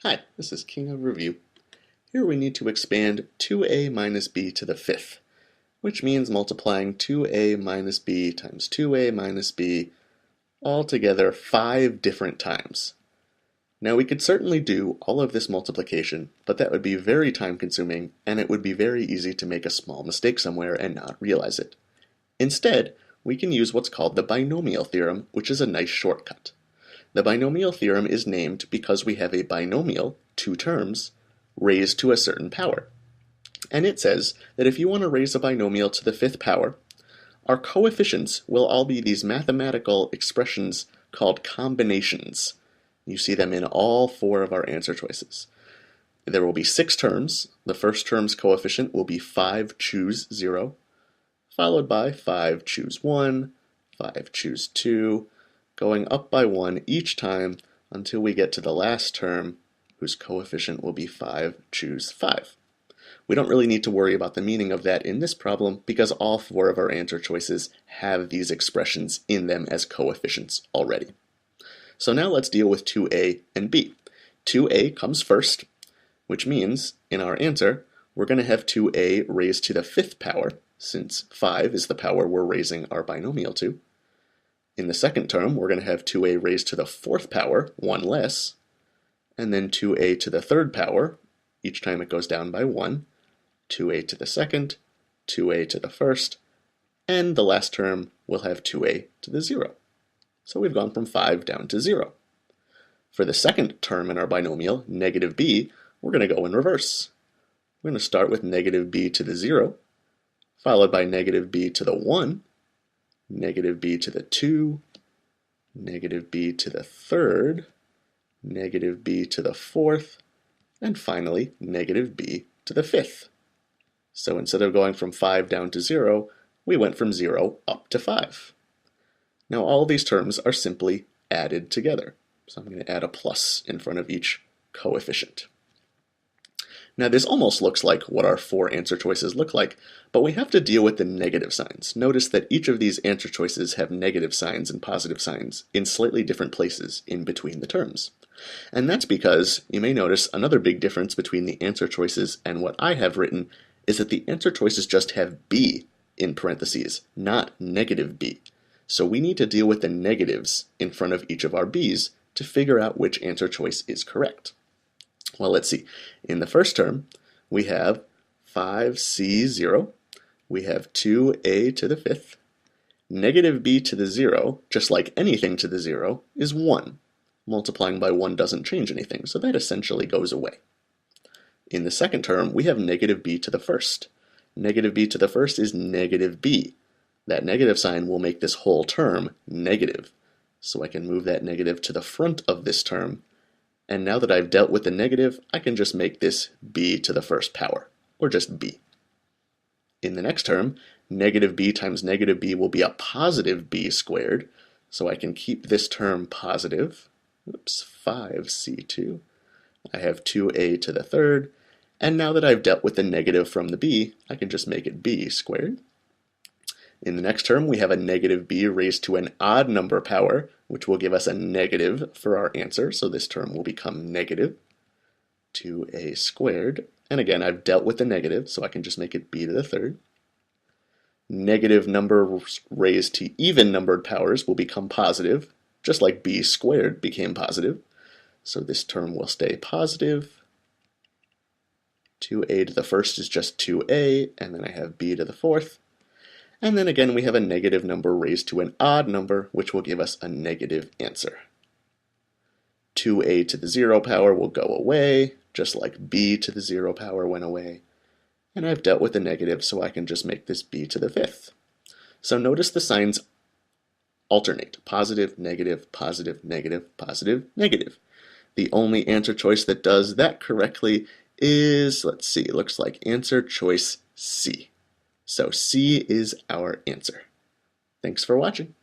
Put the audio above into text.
Hi, this is King of Review. Here we need to expand 2a minus b to the fifth, which means multiplying 2a minus b times 2a minus b all together 5 different times. Now we could certainly do all of this multiplication, but that would be very time consuming and it would be very easy to make a small mistake somewhere and not realize it. Instead, we can use what's called the binomial theorem, which is a nice shortcut. The binomial theorem is named because we have a binomial, two terms, raised to a certain power. And it says that if you want to raise a binomial to the fifth power, our coefficients will all be these mathematical expressions called combinations. You see them in all 4 of our answer choices. There will be 6 terms. The first term's coefficient will be 5 choose 0, followed by 5 choose 1, 5 choose 2, going up by 1 each time until we get to the last term, whose coefficient will be 5 choose 5. We don't really need to worry about the meaning of that in this problem because all 4 of our answer choices have these expressions in them as coefficients already. So now let's deal with 2a and b. 2a comes first, which means in our answer we're going to have 2a raised to the fifth power, since 5 is the power we're raising our binomial to. In the second term, we're going to have 2a raised to the fourth power, 1 less, and then 2a to the third power, each time it goes down by 1, 2a to the second, 2a to the first, and the last term will have 2a to the 0. So we've gone from 5 down to 0. For the second term in our binomial, negative b, we're going to go in reverse. We're going to start with negative b to the 0, followed by negative b to the 1, negative b to the 2, negative b to the third, negative b to the fourth, and finally negative b to the fifth. So instead of going from 5 down to 0, we went from 0 up to 5. Now all these terms are simply added together. So I'm going to add a plus in front of each coefficient. Now this almost looks like what our 4 answer choices look like, but we have to deal with the negative signs. Notice that each of these answer choices have negative signs and positive signs in slightly different places in between the terms. And that's because you may notice another big difference between the answer choices and what I have written is that the answer choices just have b in parentheses, not negative b. So we need to deal with the negatives in front of each of our b's to figure out which answer choice is correct. Well, let's see. In the first term, we have 5c0, we have 2a to the fifth, negative b to the 0, just like anything to the 0, is 1. Multiplying by 1 doesn't change anything, so that essentially goes away. In the second term, we have negative b to the first. Negative b to the first is negative b. That negative sign will make this whole term negative. So I can move that negative to the front of this term, and now that I've dealt with the negative, I can just make this b to the first power, or just b. In the next term, negative b times negative b will be a positive b squared, so I can keep this term positive. Oops, 5c2. I have 2a to the third, and now that I've dealt with the negative from the b, I can just make it b squared. In the next term, we have a negative b raised to an odd number power, which will give us a negative for our answer, so this term will become negative 2a squared. And again, I've dealt with the negative, so I can just make it b to the third. Negative numbers raised to even numbered powers will become positive, just like b squared became positive. So this term will stay positive. 2a to the first is just 2a, and then I have b to the fourth. And then again, we have a negative number raised to an odd number, which will give us a negative answer. 2a to the 0 power will go away, just like b to the 0 power went away. And I've dealt with the negative, so I can just make this b to the fifth. So notice the signs alternate. Positive, negative, positive, negative, positive, negative. The only answer choice that does that correctly is, let's see, it looks like answer choice C. So C is our answer. Thanks for watching.